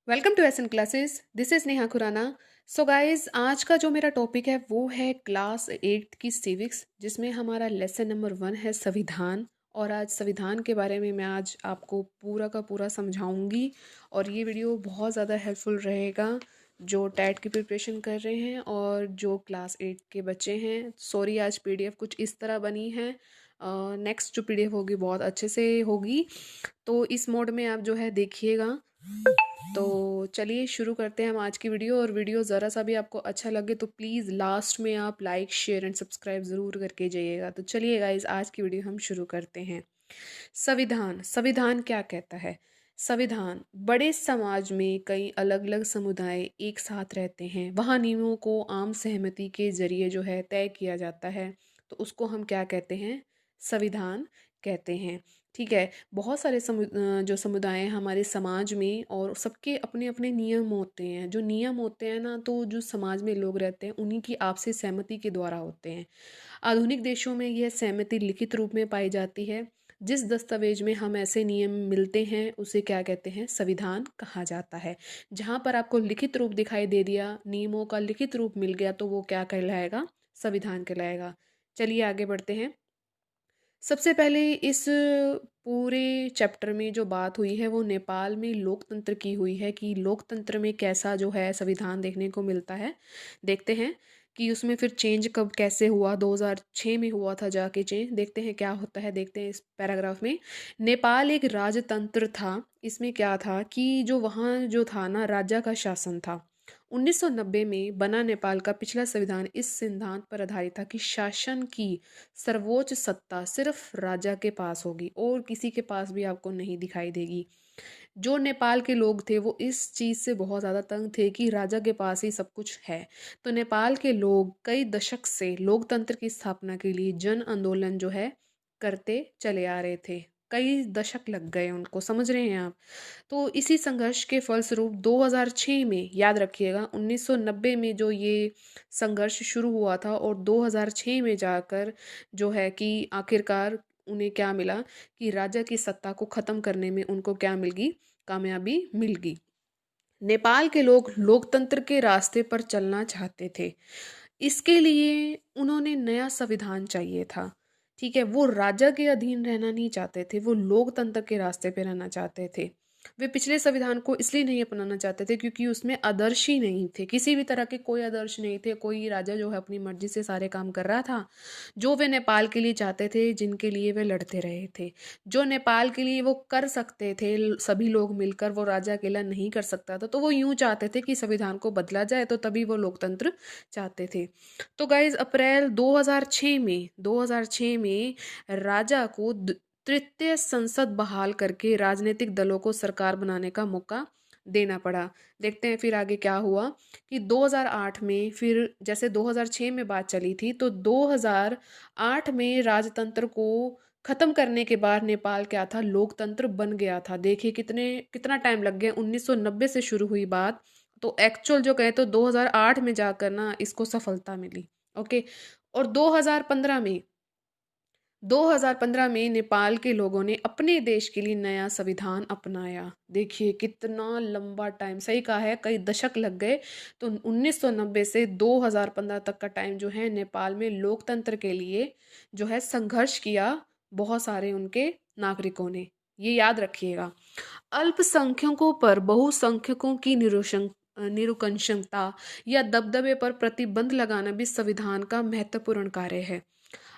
Welcome to Esan classes. This is Neha Khurana. So guys, आज का जो मेरा टॉपिक है वो है क्लास 8 की सिविक्स, जिसमें हमारा लेसन नंबर 1 है संविधान। और आज संविधान के बारे में मैं आज आपको पूरा का पूरा समझाऊंगी और ये वीडियो बहुत ज़्यादा हेल्पफुल रहेगा जो टैट की प्रिपरेशन कर रहे हैं और जो क्लास 8 के बच्चे हैं। सॉरी, आज पीडीएफ कुछ इस तरह बनी है। नेक्स्ट जो पीडीएफ होगी बहुत अच्छे से होगी, तो इस मोड में आप जो है देखिएगा। तो चलिए शुरू करते हैं हम आज की वीडियो। और वीडियो ज़रा सा भी आपको अच्छा लगे तो प्लीज़ लास्ट में आप लाइक शेयर एंड सब्सक्राइब ज़रूर करके जाइएगा। तो चलिए गाइज, आज की वीडियो हम शुरू करते हैं। संविधान। संविधान क्या कहता है? संविधान, बड़े समाज में कई अलग अलग समुदाय एक साथ रहते हैं, वहाँ नियमों को आम सहमति के जरिए जो है तय किया जाता है, तो उसको हम क्या कहते हैं? संविधान कहते हैं। ठीक है। बहुत सारे जो समुदाय हैं हमारे समाज में, और सबके अपने अपने नियम होते हैं। जो नियम होते हैं ना, तो जो समाज में लोग रहते हैं उन्हीं की आपसी सहमति के द्वारा होते हैं। आधुनिक देशों में यह सहमति लिखित रूप में पाई जाती है। जिस दस्तावेज में हम ऐसे नियम मिलते हैं उसे क्या कहते हैं? संविधान कहा जाता है। जहाँ पर आपको लिखित रूप दिखाई दे दिया, नियमों का लिखित रूप मिल गया, तो वो क्या कहलाएगा? संविधान कहलाएगा। चलिए आगे बढ़ते हैं। सबसे पहले इस पूरे चैप्टर में जो बात हुई है वो नेपाल में लोकतंत्र की हुई है, कि लोकतंत्र में कैसा जो है संविधान देखने को मिलता है। देखते हैं कि उसमें फिर चेंज कब कैसे हुआ। 2006 में हुआ था जाके चेंज। देखते हैं क्या होता है, देखते हैं इस पैराग्राफ में। नेपाल एक राजतंत्र था। इसमें क्या था कि जो वहाँ जो था ना, राजा का शासन था। 1990 में बना नेपाल का पिछला संविधान इस सिद्धांत पर आधारित था कि शासन की सर्वोच्च सत्ता सिर्फ राजा के पास होगी और किसी के पास भी आपको नहीं दिखाई देगी। जो नेपाल के लोग थे वो इस चीज़ से बहुत ज़्यादा तंग थे कि राजा के पास ही सब कुछ है। तो नेपाल के लोग कई दशक से लोकतंत्र की स्थापना के लिए जन आंदोलन जो है करते चले आ रहे थे। कई दशक लग गए उनको, समझ रहे हैं आप? तो इसी संघर्ष के फलस्वरूप 2006 में, याद रखिएगा, 1990 में जो ये संघर्ष शुरू हुआ था और 2006 में जाकर जो है कि आखिरकार उन्हें क्या मिला कि राजा की सत्ता को ख़त्म करने में उनको क्या मिल गई? कामयाबी मिल गई। नेपाल के लोग लोकतंत्र के रास्ते पर चलना चाहते थे। इसके लिए उन्होंने नया संविधान चाहिए था। ठीक है, वो राजा के अधीन रहना नहीं चाहते थे, वो लोकतंत्र के रास्ते पे रहना चाहते थे। वे पिछले संविधान को इसलिए नहीं अपनाना चाहते थे क्योंकि उसमें आदर्श ही नहीं थे, किसी भी तरह के कोई आदर्श नहीं थे। कोई राजा जो है अपनी मर्जी से सारे काम कर रहा था। जो वे नेपाल के लिए चाहते थे, जिनके लिए वे लड़ते रहे थे, जो नेपाल के लिए वो कर सकते थे, सभी लोग मिलकर, वो राजा अकेला नहीं कर सकता था। तो वो यूं चाहते थे कि संविधान को बदला जाए, तो तभी वो लोकतंत्र चाहते थे। तो गाइज, अप्रैल 2006 में राजा को तृतीय संसद बहाल करके राजनीतिक दलों को सरकार बनाने का मौका देना पड़ा। देखते हैं फिर आगे क्या हुआ कि 2008 में, फिर जैसे 2006 में बात चली थी, तो 2008 में राजतंत्र को खत्म करने के बाद नेपाल क्या था? लोकतंत्र बन गया था। देखिए कितना टाइम लग गया। 1990 से शुरू हुई बात, तो एक्चुअल जो कहे तो 2008 में जाकर ना इसको सफलता मिली। ओके। और 2015 में नेपाल के लोगों ने अपने देश के लिए नया संविधान अपनाया। देखिए कितना लंबा टाइम, सही कहा है, कई दशक लग गए। तो 1990 से 2015 तक का टाइम जो है नेपाल में लोकतंत्र के लिए जो है संघर्ष किया बहुत सारे उनके नागरिकों ने। ये याद रखिएगा। अल्पसंख्यकों पर बहुसंख्यकों की निरुकंशता या दबदबे पर प्रतिबंध लगाना भी संविधान का महत्वपूर्ण कार्य है।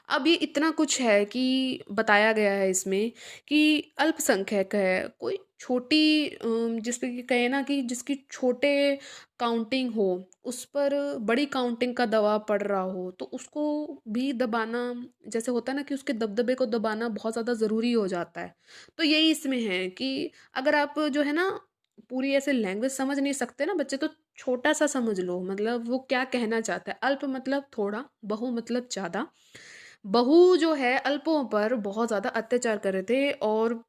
अब ये इतना कुछ है कि बताया गया है इसमें कि अल्पसंख्यक है कोई छोटी, जिसपे कि कहे ना कि जिसकी छोटे काउंटिंग हो, उस पर बड़ी काउंटिंग का दबाव पड़ रहा हो, तो उसको भी दबाना, जैसे होता है ना कि उसके दबदबे को दबाना बहुत ज़्यादा ज़रूरी हो जाता है। तो यही इसमें है कि अगर आप जो है ना पूरी ऐसे लैंग्वेज समझ नहीं सकते ना बच्चे, तो छोटा सा समझ लो, मतलब वो क्या कहना चाहता है। अल्प मतलब थोड़ा, बहु मतलब ज़्यादा। बहू जो है अल्पों पर बहुत ज़्यादा अत्याचार कर रहे थे, और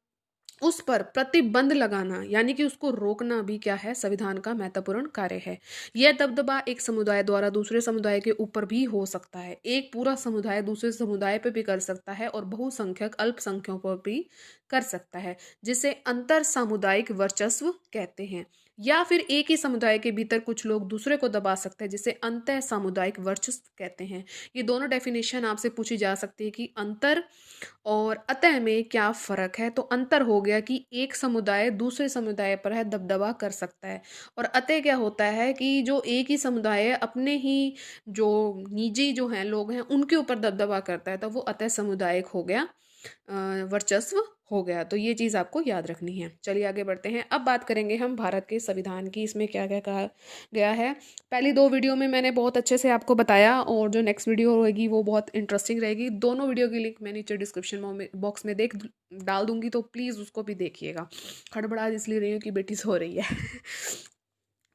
उस पर प्रतिबंध लगाना यानी कि उसको रोकना भी क्या है? संविधान का महत्वपूर्ण कार्य है। यह दबदबा एक समुदाय द्वारा दूसरे समुदाय के ऊपर भी हो सकता है, एक पूरा समुदाय दूसरे समुदाय पर भी कर सकता है, और बहुसंख्यक अल्पसंख्यकों पर भी कर सकता है, जिसे अंतर सामुदायिक वर्चस्व कहते हैं। या फिर एक ही समुदाय के भीतर कुछ लोग दूसरे को दबा सकते हैं, जिसे अंतः सामुदायिक वर्चस्व कहते हैं। ये दोनों डेफिनेशन आपसे पूछी जा सकती है कि अंतर और अतः में क्या फ़र्क है। तो अंतर हो गया कि एक समुदाय दूसरे समुदाय पर है दबदबा कर सकता है, और अतः क्या होता है कि जो एक ही समुदाय है अपने ही जो निजी जो हैं लोग हैं उनके ऊपर दबदबा करता है, तो वो अतः सामुदायिक हो गया, वर्चस्व हो गया। तो ये चीज़ आपको याद रखनी है। चलिए आगे बढ़ते हैं। अब बात करेंगे हम भारत के संविधान की, इसमें क्या क्या कहा गया है। पहली दो वीडियो में मैंने बहुत अच्छे से आपको बताया, और जो नेक्स्ट वीडियो होगी वो बहुत इंटरेस्टिंग रहेगी। दोनों वीडियो की लिंक मैं नीचे डिस्क्रिप्शन बॉक्स में डाल दूंगी, तो प्लीज़ उसको भी देखिएगा। हड़बड़ा इसलिए रही हूँ कि बेटी सो रही है।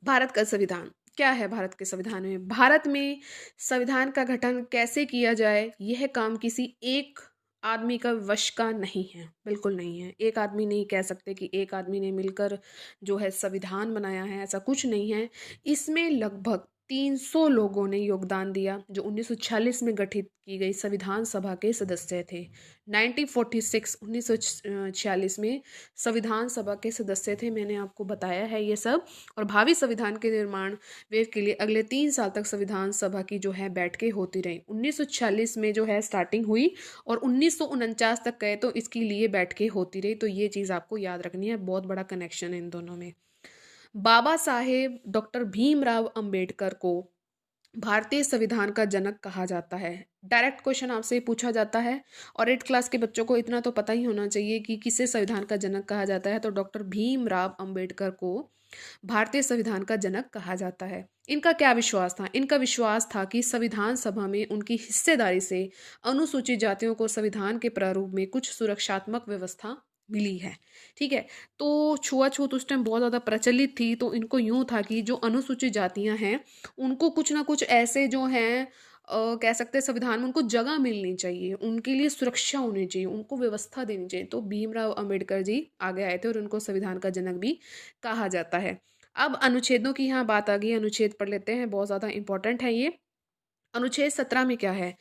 भारत का संविधान क्या है। भारत के संविधान में, भारत में संविधान का गठन कैसे किया जाए, यह काम किसी एक आदमी का वश का नहीं है, बिल्कुल नहीं है। एक आदमी नहीं कह सकते कि एक आदमी ने मिलकर जो है संविधान बनाया है, ऐसा कुछ नहीं है। इसमें लगभग 300 लोगों ने योगदान दिया, जो 1946 में गठित की गई संविधान सभा के सदस्य थे। 1946 में संविधान सभा के सदस्य थे, मैंने आपको बताया है ये सब। और भावी संविधान के निर्माण वे के लिए अगले 3 साल तक संविधान सभा की जो है बैठकें होती रही। 1946 में जो है स्टार्टिंग हुई और 1949 तक गए तो इसके लिए बैठकें होती रही। तो ये चीज़ आपको याद रखनी है, बहुत बड़ा कनेक्शन है इन दोनों में। बाबा साहेब डॉक्टर भीमराव अंबेडकर को भारतीय संविधान का जनक कहा जाता है। डायरेक्ट क्वेश्चन आपसे पूछा जाता है, और 8 क्लास के बच्चों को इतना तो पता ही होना चाहिए कि किसे संविधान का जनक कहा जाता है। तो डॉक्टर भीमराव अंबेडकर को भारतीय संविधान का जनक कहा जाता है। इनका क्या विश्वास था। इनका विश्वास था कि संविधान सभा में उनकी हिस्सेदारी से अनुसूचित जातियों को संविधान के प्रारूप में कुछ सुरक्षात्मक व्यवस्था मिली है। ठीक है, तो छुआछूत उस टाइम बहुत ज़्यादा प्रचलित थी, तो इनको यूं था कि जो अनुसूचित जातियां हैं उनको कुछ ना कुछ ऐसे जो हैं, कह सकते हैं संविधान में उनको जगह मिलनी चाहिए, उनके लिए सुरक्षा होनी चाहिए, उनको व्यवस्था देनी चाहिए। तो भीमराव अंबेडकर जी आगे आए थे और उनको संविधान का जनक भी कहा जाता है। अब अनुच्छेदों की यहाँ बात आ गई, अनुच्छेद पढ़ लेते हैं, बहुत ज़्यादा इंपॉर्टेंट है ये। अनुच्छेद 17 में क्या है।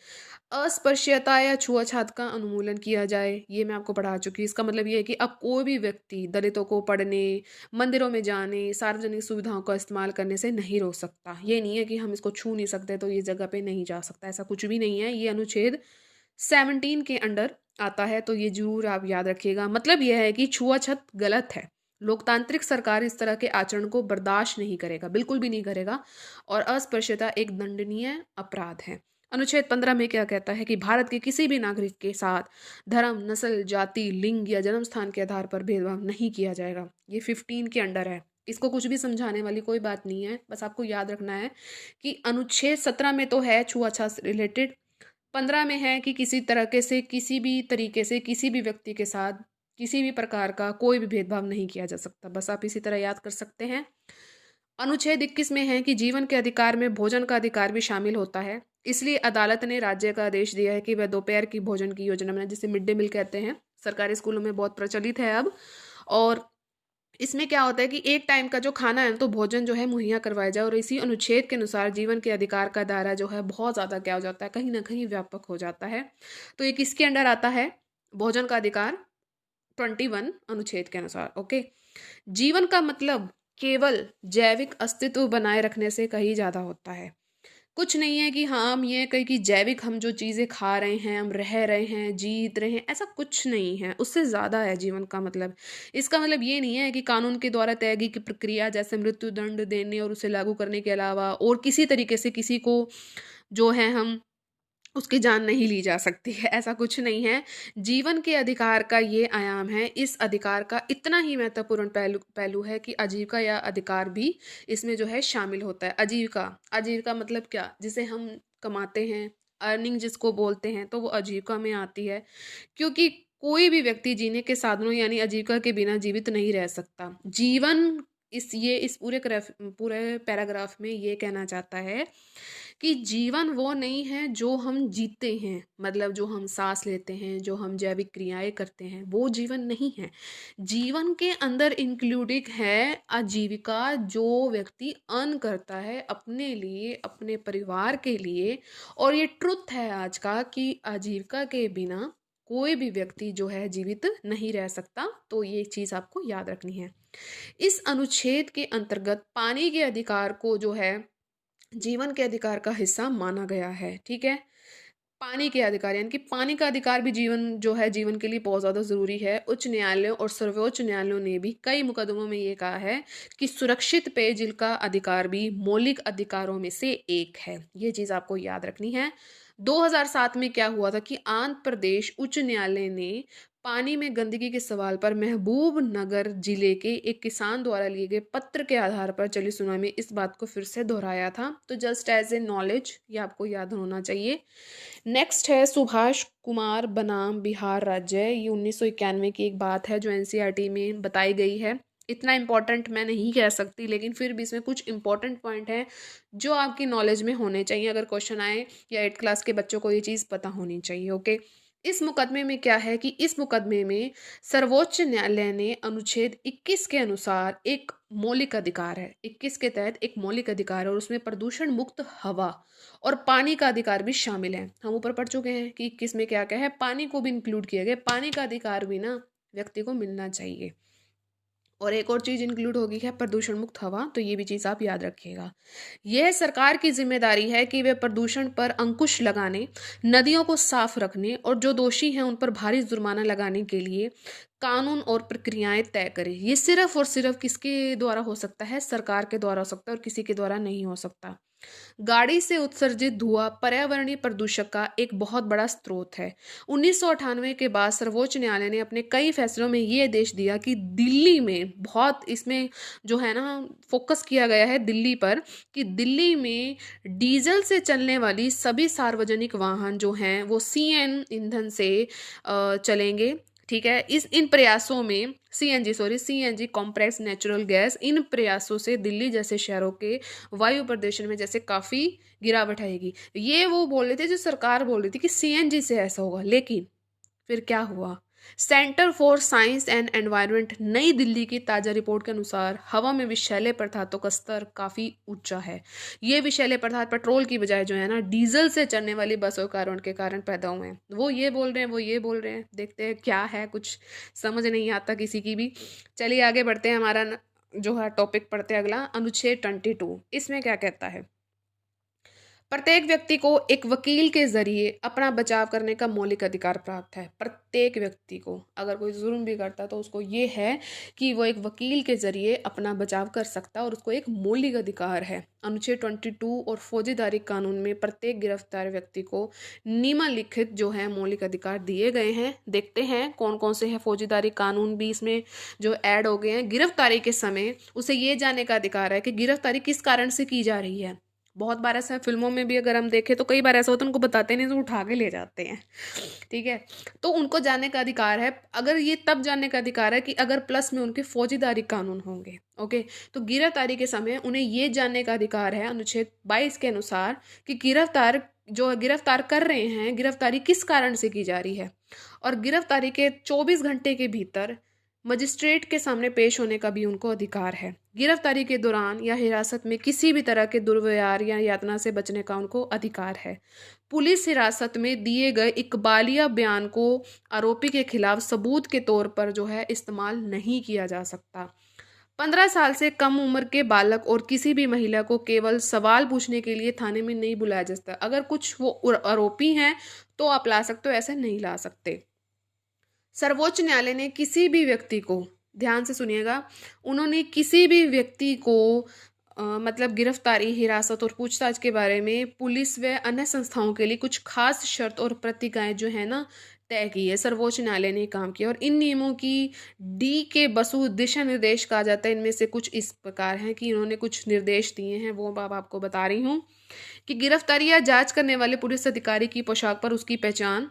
अस्पृश्यता या छुआछूत का उन्मूलन किया जाए, ये मैं आपको पढ़ा चुकी हूँ। इसका मतलब ये है कि अब कोई भी व्यक्ति दलितों को पढ़ने, मंदिरों में जाने, सार्वजनिक सुविधाओं का इस्तेमाल करने से नहीं रोक सकता। ये नहीं है कि हम इसको छू नहीं सकते तो ये जगह पे नहीं जा सकता, ऐसा कुछ भी नहीं है। ये अनुच्छेद 17 के अंडर आता है, तो ये जरूर आप याद रखिएगा। मतलब यह है कि छुआछूत गलत है, लोकतांत्रिक सरकार इस तरह के आचरण को बर्दाश्त नहीं करेगा, बिल्कुल भी नहीं करेगा, और अस्पृश्यता एक दंडनीय अपराध है। अनुच्छेद 15 में क्या कहता है कि भारत के किसी भी नागरिक के साथ धर्म, नस्ल, जाति, लिंग या जन्म स्थान के आधार पर भेदभाव नहीं किया जाएगा। ये 15 के अंडर है, इसको कुछ भी समझाने वाली कोई बात नहीं है, बस आपको याद रखना है कि अनुच्छेद 17 में तो है छुआछूत से रिलेटेड, 15 में है कि किसी तरह के से किसी भी तरीके से किसी भी व्यक्ति के साथ किसी भी प्रकार का कोई भी भेदभाव नहीं किया जा सकता। बस आप इसी तरह याद कर सकते हैं। अनुच्छेद 21 में है कि जीवन के अधिकार में भोजन का अधिकार भी शामिल होता है, इसलिए अदालत ने राज्य का आदेश दिया है कि वह दोपहर की भोजन की योजना बनाए, जिसे मिड डे मील कहते हैं, सरकारी स्कूलों में बहुत प्रचलित है अब। और इसमें क्या होता है कि एक टाइम का जो खाना है तो भोजन जो है मुहैया करवाया जाए, और इसी अनुच्छेद के अनुसार जीवन के अधिकार का दायरा जो है बहुत ज़्यादा क्या हो जाता है, कहीं ना कहीं व्यापक हो जाता है। तो ये किसके अंडर आता है, भोजन का अधिकार 21 अनुच्छेद के अनुसार। ओके, जीवन का मतलब केवल जैविक अस्तित्व बनाए रखने से कहीं ज़्यादा होता है। कुछ नहीं है कि हाँ हम ये कहीं कि जैविक हम जो चीज़ें खा रहे हैं, हम रह रहे हैं, जीत रहे हैं, ऐसा कुछ नहीं है, उससे ज़्यादा है जीवन का मतलब। इसका मतलब ये नहीं है कि कानून के द्वारा तय की प्रक्रिया जैसे मृत्यु दंड देने और उसे लागू करने के अलावा और किसी तरीके से किसी को जो है हम उसकी जान नहीं ली जा सकती है, ऐसा कुछ नहीं है। जीवन के अधिकार का ये आयाम है, इस अधिकार का इतना ही महत्वपूर्ण पहलू है कि आजीविका या अधिकार भी इसमें जो है शामिल होता है। आजीविका, आजीविका मतलब क्या, जिसे हम कमाते हैं, अर्निंग जिसको बोलते हैं, तो वो आजीविका में आती है। क्योंकि कोई भी व्यक्ति जीने के साधनों यानी आजीविका के बिना जीवित नहीं रह सकता। जीवन इस पूरे पैराग्राफ में ये कहना चाहता है कि जीवन वो नहीं है जो हम जीते हैं, मतलब जो हम सांस लेते हैं, जो हम जैविक क्रियाएं करते हैं, वो जीवन नहीं है। जीवन के अंदर इंक्लूडिंग है आजीविका, जो व्यक्ति अर्न करता है अपने लिए, अपने परिवार के लिए। और ये ट्रुथ है आज का कि आजीविका के बिना कोई भी व्यक्ति जो है जीवित नहीं रह सकता। तो ये चीज़ आपको याद रखनी है। इस अनुच्छेद के अंतर्गत पानी के अधिकार को जो है जीवन के अधिकार का हिस्सा माना गया है। ठीक है, पानी के अधिकार यानी कि पानी का अधिकार भी जीवन जो है जीवन के लिए बहुत ज़्यादा ज़रूरी है। उच्च न्यायालयों और सर्वोच्च न्यायालयों ने भी कई मुकदमों में ये कहा है कि सुरक्षित पेयजल का अधिकार भी मौलिक अधिकारों में से एक है। ये चीज़ आपको याद रखनी है। 2007 में क्या हुआ था कि आंध्र प्रदेश उच्च न्यायालय ने पानी में गंदगी के सवाल पर महबूब नगर जिले के एक किसान द्वारा लिए गए पत्र के आधार पर चली सुनवाई में इस बात को फिर से दोहराया था। तो जस्ट एज ए नॉलेज ये आपको याद होना चाहिए। नेक्स्ट है सुभाष कुमार बनाम बिहार राज्य। ये 1991 की एक बात है जो एनसीईआरटी में बताई गई है। इतना इम्पोर्टेंट मैं नहीं कह सकती, लेकिन फिर भी इसमें कुछ इंपॉर्टेंट पॉइंट है जो आपकी नॉलेज में होने चाहिए। अगर क्वेश्चन आए या 8 क्लास के बच्चों को ये चीज़ पता होनी चाहिए। ओके, इस मुकदमे में क्या है कि इस मुकदमे में सर्वोच्च न्यायालय ने अनुच्छेद 21 के अनुसार एक मौलिक अधिकार है, 21 के तहत एक मौलिक अधिकार है और उसमें प्रदूषण मुक्त हवा और पानी का अधिकार भी शामिल है। हम ऊपर पढ़ चुके हैं कि 21 में क्या क्या है, पानी को भी इंक्लूड किया गया। पानी का अधिकार भी ना व्यक्ति को मिलना चाहिए। और एक और चीज़ इंक्लूड होगी है प्रदूषण मुक्त हवा। तो ये भी चीज़ आप याद रखिएगा। यह सरकार की जिम्मेदारी है कि वे प्रदूषण पर अंकुश लगाने, नदियों को साफ रखने और जो दोषी हैं उन पर भारी जुर्माना लगाने के लिए कानून और प्रक्रियाएं तय करें। ये सिर्फ और सिर्फ किसके द्वारा हो सकता है? सरकार के द्वारा हो सकता है और किसी के द्वारा नहीं हो सकता। गाड़ी से उत्सर्जित धुआं पर्यावरणीय प्रदूषक का एक बहुत बड़ा स्रोत है। 1998 के बाद सर्वोच्च न्यायालय ने अपने कई फैसलों में ये आदेश दिया कि दिल्ली में बहुत इसमें जो है ना फोकस किया गया है दिल्ली पर, कि दिल्ली में डीजल से चलने वाली सभी सार्वजनिक वाहन जो हैं वो सीएन ईंधन से चलेंगे। ठीक है, इस इन प्रयासों में सीएनजी कॉम्प्रेस नेचुरल गैस, इन प्रयासों से दिल्ली जैसे शहरों के वायु प्रदूषण में जैसे काफ़ी गिरावट आएगी। ये वो बोल रहे थे, जो सरकार बोल रही थी कि सीएनजी से ऐसा होगा, लेकिन फिर क्या हुआ? Centre for science and environment नई दिल्ली की ताज़ा रिपोर्ट के अनुसार हवा में विषैले पदार्थों का स्तर काफ़ी ऊंचा है। ये विषैले पदार्थ पेट्रोल की बजाय जो है ना डीजल से चलने वाली बसों के कारण पैदा हुए हैं। वो ये बोल रहे हैं, वो ये बोल रहे हैं, देखते हैं क्या है, कुछ समझ नहीं आता किसी की भी। चलिए आगे बढ़ते हैं। हमारा जो है टॉपिक पढ़ते हैं अगला, अनुच्छेद 22। इसमें क्या कहता है? प्रत्येक व्यक्ति को एक वकील के जरिए अपना बचाव करने का मौलिक अधिकार प्राप्त है। प्रत्येक व्यक्ति को, अगर कोई जुर्म भी करता है तो उसको ये है कि वो एक वकील के जरिए अपना बचाव कर सकता है और उसको एक मौलिक अधिकार है। अनुच्छेद 22 और फौजीदारी कानून में प्रत्येक गिरफ्तार व्यक्ति को निम्नलिखित जो है मौलिक अधिकार दिए गए हैं। देखते हैं कौन कौन से हैं। फौजीदारी कानून भी इसमें जो ऐड हो गए हैं। गिरफ्तारी के समय उसे ये जानने का अधिकार है कि गिरफ्तारी किस कारण से की जा रही है। बहुत बार ऐसा फिल्मों में भी अगर हम देखें तो कई बार ऐसा होता है उनको बताते नहीं तो उठा के ले जाते हैं। ठीक है, तो उनको जानने का अधिकार है। अगर ये तब जानने का अधिकार है कि अगर प्लस में उनके फौजीदारी कानून होंगे। ओके, तो गिरफ्तारी के समय उन्हें ये जानने का अधिकार है अनुच्छेद 22 के अनुसार कि गिरफ्तार कर रहे हैं, गिरफ्तारी किस कारण से की जा रही है। और गिरफ्तारी के 24 घंटे के भीतर मजिस्ट्रेट के सामने पेश होने का भी उनको अधिकार है। गिरफ्तारी के दौरान या हिरासत में किसी भी तरह के दुर्व्यवहार या यातना से बचने का उनको अधिकार है। पुलिस हिरासत में दिए गए इकबालिया बयान को आरोपी के खिलाफ सबूत के तौर पर जो है इस्तेमाल नहीं किया जा सकता। 15 साल से कम उम्र के बालक और किसी भी महिला को केवल सवाल पूछने के लिए थाने में नहीं बुलाया जा सकता। अगर कुछ वो आरोपी हैं तो आप ला सकते हो, ऐसे नहीं ला सकते। सर्वोच्च न्यायालय ने किसी भी व्यक्ति को, ध्यान से सुनिएगा, उन्होंने किसी भी व्यक्ति को मतलब गिरफ्तारी, हिरासत और पूछताछ के बारे में पुलिस व अन्य संस्थाओं के लिए कुछ खास शर्त और प्रतिकाएं जो है ना तय की है। सर्वोच्च न्यायालय ने काम किया और इन नियमों की डी के बसु दिशा निर्देश कहा जाता है। इनमें से कुछ इस प्रकार हैं कि इन्होंने कुछ निर्देश दिए हैं, वो अब आपको बता रही हूँ कि गिरफ्तारी या जांच करने वाले पुलिस अधिकारी की पोशाक पर उसकी पहचान,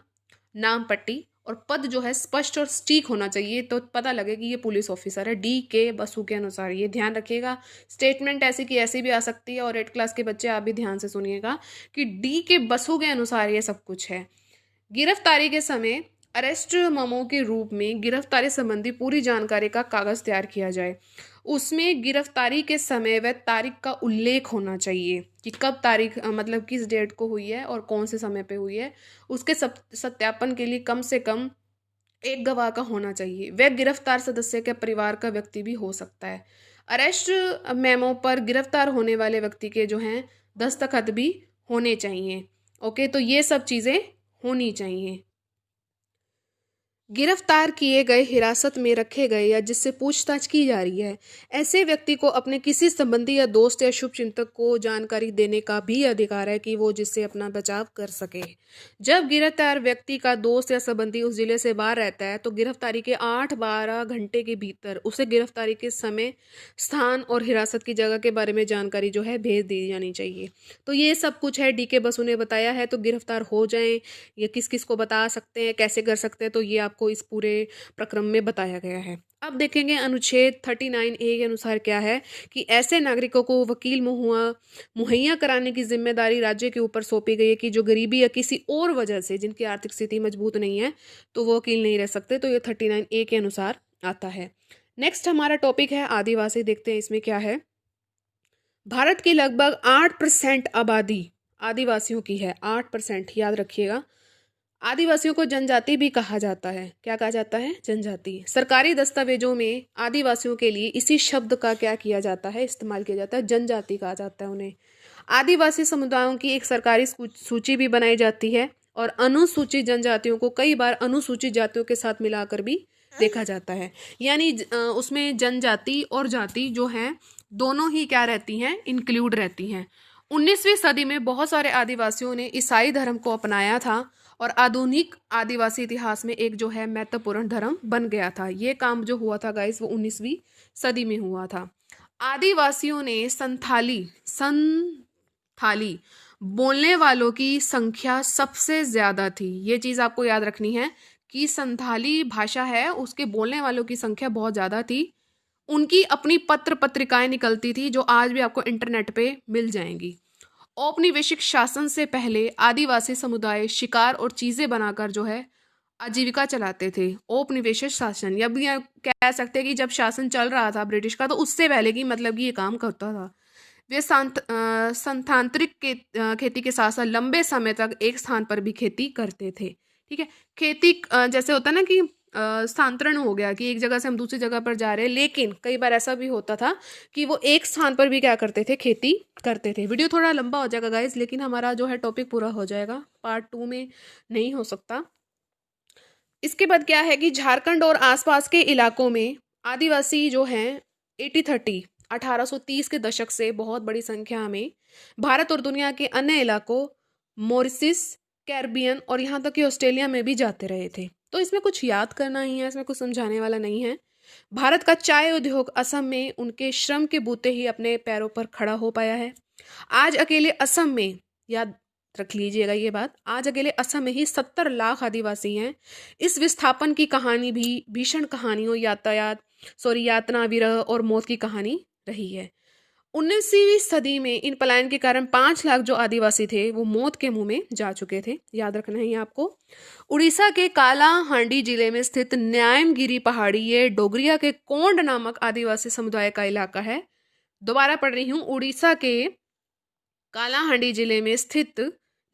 नाम पट्टी और पद जो है स्पष्ट और सटीक होना चाहिए, तो पता लगे कि ये पुलिस ऑफिसर है। डी के बसु के अनुसार, ये ध्यान रखिएगा। स्टेटमेंट ऐसी की ऐसी भी आ सकती है और 8 क्लास के बच्चे आप भी ध्यान से सुनिएगा कि डी के बसु के अनुसार ये सब कुछ है। गिरफ्तारी के समय अरेस्ट मेमो के रूप में गिरफ्तारी संबंधी पूरी जानकारी का कागज तैयार किया जाए उसमें गिरफ्तारी के समय व तारीख का उल्लेख होना चाहिए कि कब तारीख मतलब किस डेट को हुई है और कौन से समय पे हुई है। उसके सत्यापन के लिए कम से कम एक गवाह का होना चाहिए। वह गिरफ्तार सदस्य के परिवार का व्यक्ति भी हो सकता है। अरेस्ट मेमो पर गिरफ्तार होने वाले व्यक्ति के जो हैं दस्तखत भी होने चाहिए। ओके, तो ये सब चीज़ें होनी चाहिए। गिरफ्तार किए गए, हिरासत में रखे गए या जिससे पूछताछ की जा रही है, ऐसे व्यक्ति को अपने किसी संबंधी या दोस्त या शुभचिंतक को जानकारी देने का भी अधिकार है कि वो जिससे अपना बचाव कर सके। जब गिरफ्तार व्यक्ति का दोस्त या संबंधी उस जिले से बाहर रहता है तो गिरफ्तारी के 8-12 घंटे के भीतर उसे गिरफ्तारी के समय, स्थान और हिरासत की जगह के बारे में जानकारी जो है भेज दी जानी चाहिए। तो ये सब कुछ है, DK बसु ने बताया है। तो गिरफ्तार हो जाएं, ये किस किस को बता सकते हैं, कैसे कर सकते हैं, तो ये आपको इस पूरे प्रक्रम में बताया गया है। अब देखेंगे अनुच्छेद 39A के अनुसार क्या है कि ऐसे नागरिकों को वकील मुहैया कराने की जिम्मेदारी राज्य के ऊपर सौंपी गई है कि जो गरीबी या किसी और वजह से जिनकी आर्थिक स्थिति मजबूत नहीं है तो वो वकील नहीं रह सकते। तो ये 39A के अनुसार आता है। नेक्स्ट हमारा टॉपिक है आदिवासी। देखते हैं इसमें क्या है। भारत की लगभग 8% आबादी आदिवासियों की है। 8%, याद रखिएगा। आदिवासियों को जनजाति भी कहा जाता है। क्या कहा जाता है? जनजाति। सरकारी दस्तावेजों में आदिवासियों के लिए इसी शब्द का क्या किया जाता है? इस्तेमाल किया जाता है। जनजाति कहा जाता है उन्हें। आदिवासी समुदायों की एक सरकारी सूची भी बनाई जाती है और अनुसूचित जनजातियों को कई बार अनुसूचित जातियों के साथ मिलाकर भी देखा जाता है। यानी उसमें जनजाति और जाति जो है दोनों ही क्या रहती हैं? इंक्लूड रहती हैं। 19वीं सदी में बहुत सारे आदिवासियों ने ईसाई धर्म को अपनाया था और आधुनिक आदिवासी इतिहास में एक जो है महत्वपूर्ण धर्म बन गया था। ये काम जो हुआ था गाइस वो 19वीं सदी में हुआ था। आदिवासियों ने संथाली बोलने वालों की संख्या सबसे ज्यादा थी। ये चीज आपको याद रखनी है कि संथाली भाषा है, उसके बोलने वालों की संख्या बहुत ज्यादा थी। उनकी अपनी पत्र पत्रिकाएं निकलती थी जो आज भी आपको इंटरनेट पे मिल जाएंगी। औपनिवेशिक शासन से पहले आदिवासी समुदाय शिकार और चीजें बनाकर जो है आजीविका चलाते थे। औपनिवेशिक शासन, या भी कह सकते हैं कि जब शासन चल रहा था ब्रिटिश का तो उससे पहले की मतलब कि ये काम करता था। वे संतांत्रिक खेती के साथ साथ लंबे समय तक एक स्थान पर भी खेती करते थे। ठीक है, खेती जैसे होता है ना कि स्थानांतरण हो गया कि एक जगह से हम दूसरी जगह पर जा रहे हैं, लेकिन कई बार ऐसा भी होता था कि वो एक स्थान पर भी क्या करते थे? खेती करते थे। वीडियो थोड़ा लंबा हो जाएगा गाइज, लेकिन हमारा जो है टॉपिक पूरा हो जाएगा। पार्ट 2 में नहीं हो सकता। इसके बाद क्या है कि झारखंड और आसपास के इलाकों में आदिवासी जो हैं 80-30 1830 के दशक से बहुत बड़ी संख्या में भारत और दुनिया के अन्य इलाकों मॉरिशस, कैरिबियन और यहाँ तक कि ऑस्ट्रेलिया में भी जाते रहे थे। तो इसमें कुछ याद करना ही है, इसमें कुछ समझाने वाला नहीं है। भारत का चाय उद्योग असम में उनके श्रम के बूते ही अपने पैरों पर खड़ा हो पाया है। आज अकेले असम में, याद रख लीजिएगा ये बात, आज अकेले असम में ही 70 लाख आदिवासी हैं। इस विस्थापन की कहानी भी भीषण कहानियों, यातना, विरह और मौत की कहानी रही है। 19वीं सदी में इन पलायन के कारण 5 लाख जो आदिवासी थे वो मौत के मुंह में जा चुके थे। याद रखना है आपको। उड़ीसा के कालाहांडी जिले में स्थित न्यायमगिरी पहाड़ी, ये डोगरिया के कोंड नामक आदिवासी समुदाय का इलाका है। दोबारा पढ़ रही हूँ, उड़ीसा के कालाहांडी जिले में स्थित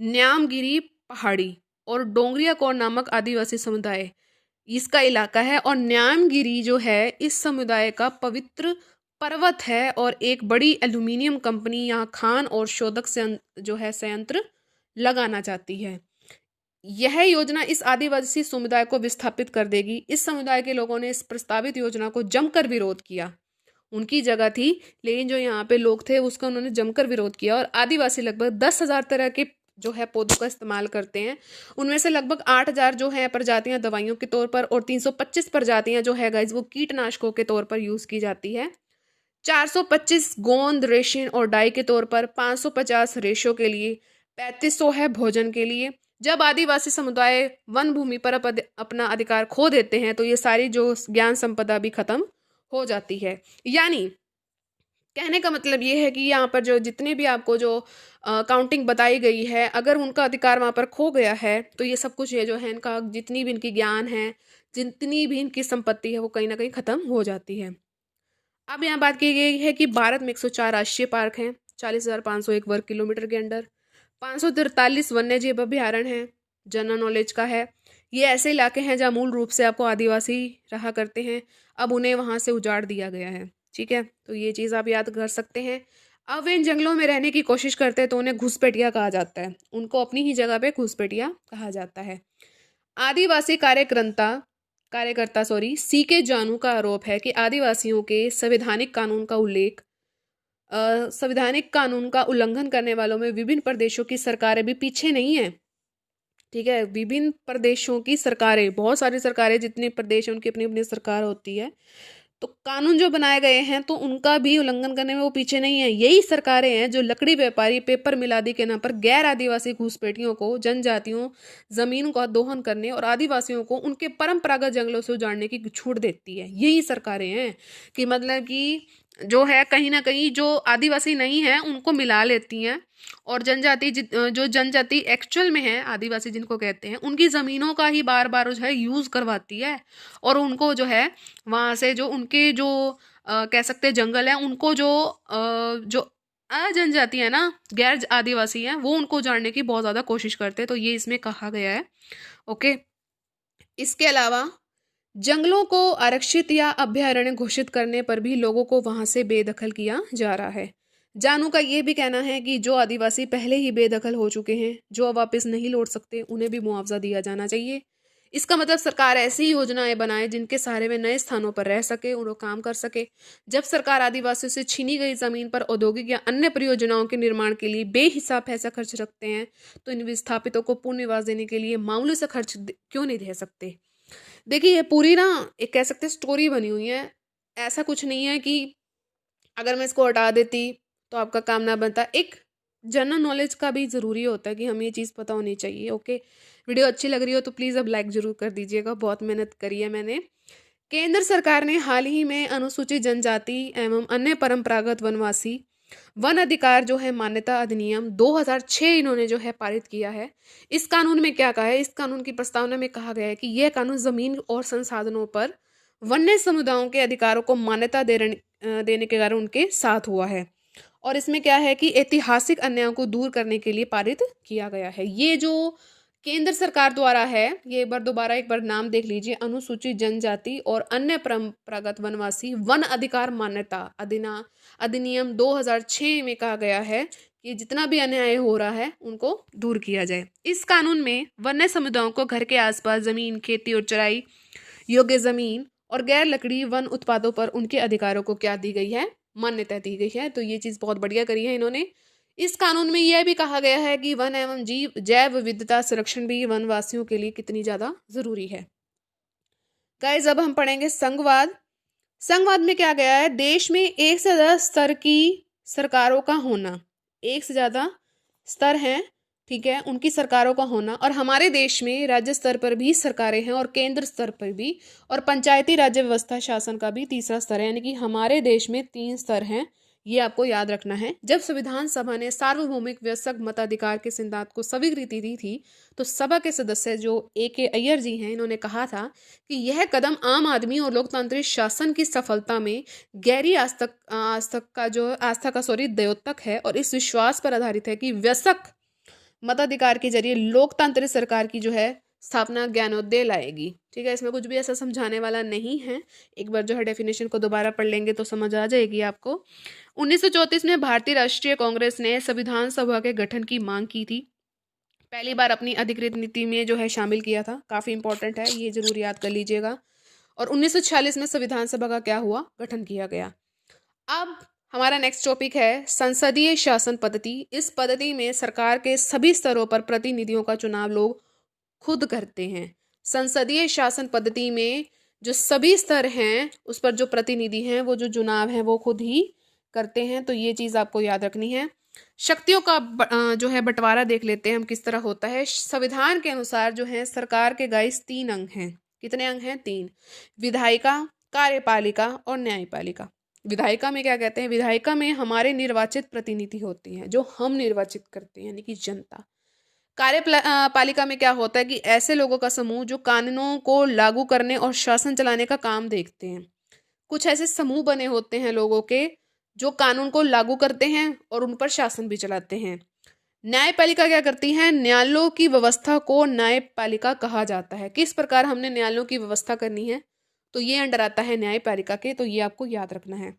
न्यामगिरी पहाड़ी और डोंगरिया कोंड नामक आदिवासी समुदाय इसका इलाका है। और न्यामगिरी जो है इस समुदाय का पवित्र पर्वत है और एक बड़ी एल्यूमिनियम कंपनी यहाँ खान और शोधक जो है संयंत्र लगाना चाहती है। यह योजना इस आदिवासी समुदाय को विस्थापित कर देगी। इस समुदाय के लोगों ने इस प्रस्तावित योजना को जमकर विरोध किया। उनकी जगह थी, लेकिन जो यहाँ पे लोग थे उसका उन्होंने जमकर विरोध किया। और आदिवासी लगभग 10,000 तरह के जो है पौधों का इस्तेमाल करते हैं। उनमें से लगभग 8,000 जो है प्रजातियां दवाइयों के तौर पर और 325 प्रजातियां जो है गाइज वो कीटनाशकों के तौर पर यूज की जाती है। 425 गोंद रेशम और डाई के तौर पर, 550 रेशों के लिए, 3500 है भोजन के लिए। जब आदिवासी समुदाय वन भूमि पर अपना अधिकार खो देते हैं तो ये सारी जो ज्ञान संपदा भी खत्म हो जाती है। यानी कहने का मतलब ये है कि यहाँ पर जो जितने भी आपको जो काउंटिंग बताई गई है, अगर उनका अधिकार वहाँ पर खो गया है तो ये सब कुछ ये जो है इनका जितनी भी इनकी ज्ञान है, जितनी भी इनकी संपत्ति है वो कहीं ना कहीं खत्म हो जाती है। अब यहाँ बात की गई है कि भारत में 104 राष्ट्रीय पार्क हैं, 40,501 वर्ग किलोमीटर के अंडर, 543 वन्य जीव अभ्यारण्य हैं। जनरल नॉलेज का है, ये ऐसे इलाके हैं जहाँ मूल रूप से आपको आदिवासी रहा करते हैं, अब उन्हें वहां से उजाड़ दिया गया है। ठीक है, तो ये चीज़ आप याद कर सकते हैं। अब वे इन जंगलों में रहने की कोशिश करते हैं तो उन्हें घुसपैठिया कहा जाता है, उनको अपनी ही जगह पे घुसपैठिया कहा जाता है। आदिवासी कार्यकर्ता सी के जानू का आरोप है कि आदिवासियों के संवैधानिक कानून का उल्लंघन करने वालों में विभिन्न प्रदेशों की सरकारें भी पीछे नहीं है। ठीक है, विभिन्न प्रदेशों की सरकारें, बहुत सारी सरकारें, जितने प्रदेश हैं उनकी अपनी अपनी सरकार होती है, तो कानून जो बनाए गए हैं तो उनका भी उल्लंघन करने में वो पीछे नहीं है। यही सरकारें हैं जो लकड़ी व्यापारी, पेपर मिल आदि के नाम पर गैर आदिवासी घुसपैठियों को, जनजातियों जमीन का दोहन करने और आदिवासियों को उनके परंपरागत जंगलों से उजाड़ने की छूट देती है। यही सरकारें हैं कि मतलब कि जो है कहीं ना कहीं जो आदिवासी नहीं है उनको मिला लेती हैं, और जो जनजाति एक्चुअल में है, आदिवासी जिनको कहते हैं, उनकी ज़मीनों का ही बार बार जो है यूज़ करवाती है, और उनको जो है वहाँ से जो उनके जो कह सकते हैं जंगल है, उनको जो जनजाति है ना, गैर आदिवासी हैं, वो उनको उजाड़ने की बहुत ज़्यादा कोशिश करते हैं। तो ये इसमें कहा गया है। ओके, इसके अलावा जंगलों को आरक्षित या अभ्यारण्य घोषित करने पर भी लोगों को वहां से बेदखल किया जा रहा है। जानू का ये भी कहना है कि जो आदिवासी पहले ही बेदखल हो चुके हैं, जो अब वापस नहीं लौट सकते, उन्हें भी मुआवजा दिया जाना चाहिए। इसका मतलब सरकार ऐसी योजनाएं बनाए जिनके सहारे वे नए स्थानों पर रह सके और काम कर सके। जब सरकार आदिवासियों से छीनी गई जमीन पर औद्योगिक या अन्य परियोजनाओं के निर्माण के लिए बेहिसाब पैसा खर्च रखते हैं, तो इन विस्थापितों को पूर्ण निवास देने के लिए मामूली सा खर्च क्यों नहीं दे सकते। देखिए, ये पूरी ना एक कह सकते स्टोरी बनी हुई है। ऐसा कुछ नहीं है कि अगर मैं इसको हटा देती तो आपका काम ना बनता। एक जनरल नॉलेज का भी ज़रूरी होता है कि हमें ये चीज़ पता होनी चाहिए। ओके, वीडियो अच्छी लग रही हो तो प्लीज़ अब लाइक ज़रूर कर दीजिएगा, बहुत मेहनत करी है मैंने। केंद्र सरकार ने हाल ही में अनुसूचित जनजाति एवं अन्य परंपरागत वनवासी वन अधिकार जो है मान्यता अधिनियम 2006 इन्होंने जो है पारित किया है। इस कानून में क्या कहा है, इस कानून की प्रस्तावना में कहा गया है कि यह कानून जमीन और संसाधनों पर वन्य समुदायों के अधिकारों को मान्यता देने के कारण उनके साथ हुआ है, और इसमें क्या है कि ऐतिहासिक अन्यायों को दूर करने के लिए पारित किया गया है। ये जो केंद्र सरकार द्वारा है, ये एक बार नाम देख लीजिए, अनुसूचित जनजाति और अन्य परंपरागत वनवासी वन अधिकार मान्यता अधिनियम 2006 में कहा गया है कि जितना भी अन्याय हो रहा है उनको दूर किया जाए। इस कानून में वन्य समुदायों को घर के आसपास जमीन, खेती और चराई योग्य जमीन और गैर लकड़ी वन उत्पादों पर उनके अधिकारों को क्या दी गई है, मान्यता दी गई है। तो ये चीज़ बहुत बढ़िया करी है इन्होंने। इस कानून में यह भी कहा गया है कि वन एवं जैव विविधता संरक्षण भी वनवासियों के लिए कितनी ज़्यादा ज़रूरी है। गाइस, अब हम पढ़ेंगे संघवाद। संघवाद में क्या गया है, देश में एक से ज़्यादा स्तर की सरकारों का होना, एक से ज़्यादा स्तर हैं, ठीक है, उनकी सरकारों का होना, और हमारे देश में राज्य स्तर पर भी सरकारें हैं और केंद्र स्तर पर भी, और पंचायती राज्य व्यवस्था शासन का भी तीसरा स्तर है, यानी कि हमारे देश में 3 स्तर हैं। ये आपको याद रखना है। जब संविधान सभा ने सार्वभौमिक वयस्क मताधिकार के सिद्धांत को स्वीकृति दी थी, तो सभा के सदस्य जो A.K. अय्यर जी हैं, इन्होंने कहा था कि यह कदम आम आदमी और लोकतांत्रिक शासन की सफलता में गहरी आस्था का द्योतक है, और इस विश्वास पर आधारित है कि वयस्क मताधिकार के जरिए लोकतांत्रिक सरकार की जो है स्थापना ज्ञानोदय लाएगी। ठीक है, इसमें कुछ भी ऐसा समझाने वाला नहीं है। एक बार जो है डेफिनेशन को दोबारा पढ़ लेंगे तो समझ आ जाएगी आपको। 1934 में भारतीय राष्ट्रीय कांग्रेस ने संविधान सभा के गठन की मांग की थी, पहली बार अपनी अधिकृत नीति में जो है शामिल किया था। काफ़ी इंपॉर्टेंट है, ये जरूर याद कर लीजिएगा। और 1946 में संविधान सभा का क्या हुआ, गठन किया गया। अब हमारा नेक्स्ट टॉपिक है संसदीय शासन पद्धति। इस पद्धति में सरकार के सभी स्तरों पर प्रतिनिधियों का चुनाव लोग खुद करते हैं। संसदीय शासन पद्धति में जो सभी स्तर हैं उस पर जो प्रतिनिधि हैं वो जो चुनाव है वो खुद ही करते हैं। तो ये चीज़ आपको याद रखनी है। शक्तियों का जो है बंटवारा देख लेते हैं हम किस तरह होता है। संविधान के अनुसार जो है सरकार के गाइस 3 अंग हैं। कितने अंग हैं? 3। विधायिका, कार्यपालिका और न्यायपालिका। विधायिका में क्या कहते हैं? विधायिका में हमारे निर्वाचित प्रतिनिधि होती हैं, जो हम निर्वाचित करते हैं, यानी कि जनता। कार्यपालिका में क्या होता है कि ऐसे लोगों का समूह जो कानूनों को लागू करने और शासन चलाने का काम देखते हैं। कुछ ऐसे समूह बने होते हैं लोगों के जो कानून को लागू करते हैं और उन पर शासन भी चलाते हैं। न्यायपालिका क्या करती है? न्यायालयों की व्यवस्था को न्यायपालिका कहा जाता है। किस प्रकार हमने न्यायालयों की व्यवस्था करनी है, तो ये अंडर आता है न्यायपालिका के, तो ये आपको याद रखना है।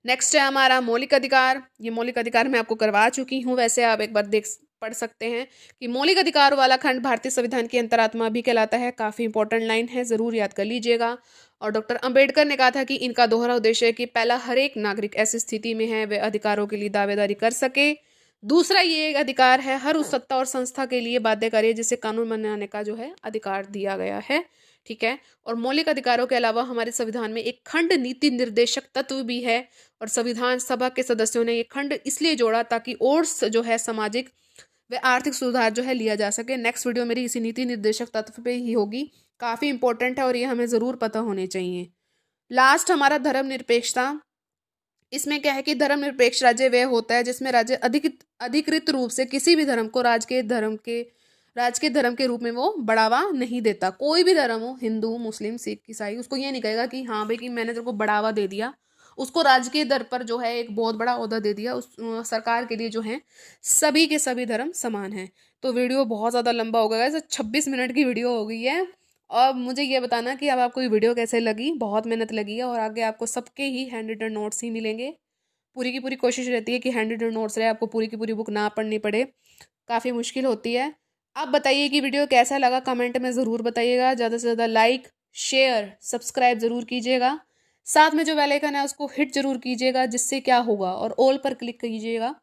नेक्स्ट है हमारा मौलिक अधिकार। ये मौलिक अधिकार मैं आपको करवा चुकी हूँ, वैसे आप एक बार देख पढ़ सकते हैं कि मौलिक अधिकार वाला खंड भारतीय संविधान की अंतरात्मा भी कहलाता है। काफी इंपॉर्टेंट लाइन है, जरूर याद कर लीजिएगा। और डॉक्टर अंबेडकर ने कहा था कि इनका दोहरा उद्देश्य है कि पहला, हर एक नागरिक ऐसी स्थिति में है वे अधिकारों के लिए दावेदारी कर सके। दूसरा, ये एक अधिकार है हर उस सत्ता और संस्था के लिए बाध्यकारी है जिसे कानून बनाने का जो है अधिकार दिया गया है। ठीक है। और मौलिक अधिकारों के अलावा हमारे संविधान में एक खंड नीति निर्देशक तत्व भी है, और संविधान सभा के सदस्यों ने ये खंड इसलिए जोड़ा ताकि और जो है सामाजिक व आर्थिक सुधार जो है लिया जा सके। नेक्स्ट वीडियो मेरी इसी नीति निर्देशक तत्व पे ही होगी। काफी इंपॉर्टेंट है और ये हमें जरूर पता होने चाहिए। लास्ट हमारा धर्मनिरपेक्षता। इसमें क्या है कि धर्मनिरपेक्ष राज्य वह होता है जिसमें राज्य अधिकृत रूप से किसी भी धर्म को राजकीय धर्म के रूप में वो बढ़ावा नहीं देता। कोई भी धर्म हो, हिंदू, मुस्लिम, सिख, ईसाई, उसको ये नहीं कहेगा कि हाँ भाई कि मैंने तेरे को बढ़ावा दे दिया, उसको राजकीय दर पर जो है एक बहुत बड़ा ओहदा दे दिया। उस सरकार के लिए जो है सभी के सभी धर्म समान है। तो वीडियो बहुत ज़्यादा लंबा हो गया है, 26 मिनट की वीडियो हो गई है। और मुझे ये बताना कि अब आपको ये वीडियो कैसे लगी। बहुत मेहनत लगी है और आगे आपको सबके ही हैंड रिटन नोट्स ही मिलेंगे। पूरी की पूरी कोशिश रहती है कि हैंड रिटन नोट्स रहे, आपको पूरी की पूरी बुक ना पढ़नी पड़े, काफ़ी मुश्किल होती है। आप बताइए कि वीडियो कैसा लगा, कमेंट में ज़रूर बताइएगा। ज़्यादा से ज़्यादा लाइक, शेयर, सब्सक्राइब ज़रूर कीजिएगा। साथ में जो बेल आइकन है उसको हिट जरूर कीजिएगा, जिससे क्या होगा, और ऑल पर क्लिक कीजिएगा,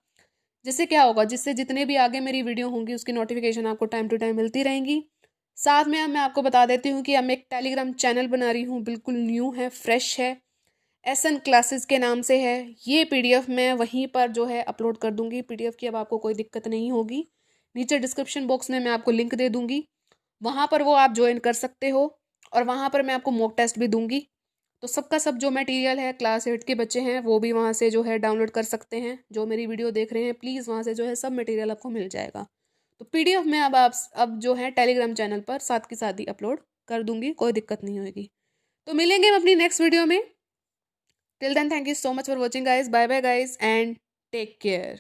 जिससे क्या होगा, जिससे जितने भी आगे मेरी वीडियो होंगी उसकी नोटिफिकेशन आपको टाइम टू टाइम मिलती रहेंगी। साथ में मैं आपको बता देती हूँ कि अब मैं एक टेलीग्राम चैनल बना रही हूँ, बिल्कुल न्यू है, फ्रेश है, SN क्लासेस के नाम से है। ये PDF मैं वहीं पर जो है अपलोड कर दूंगी। PDF की अब आपको कोई दिक्कत नहीं होगी। नीचे डिस्क्रिप्शन बॉक्स में मैं आपको लिंक दे दूंगी, वहाँ पर वो आप ज्वाइन कर सकते हो। और वहाँ पर मैं आपको मॉक टेस्ट भी दूंगी। तो सबका सब जो मटेरियल है, क्लास 8 के बच्चे हैं वो भी वहाँ से जो है डाउनलोड कर सकते हैं। जो मेरी वीडियो देख रहे हैं प्लीज़ वहाँ से जो है सब मटेरियल आपको मिल जाएगा। तो PDF में अब जो है टेलीग्राम चैनल पर साथ के साथ ही अपलोड कर दूंगी, कोई दिक्कत नहीं होगी। तो मिलेंगे हम अपनी नेक्स्ट वीडियो में। Till then, thank you so much for watching guys. Bye bye guys and take care.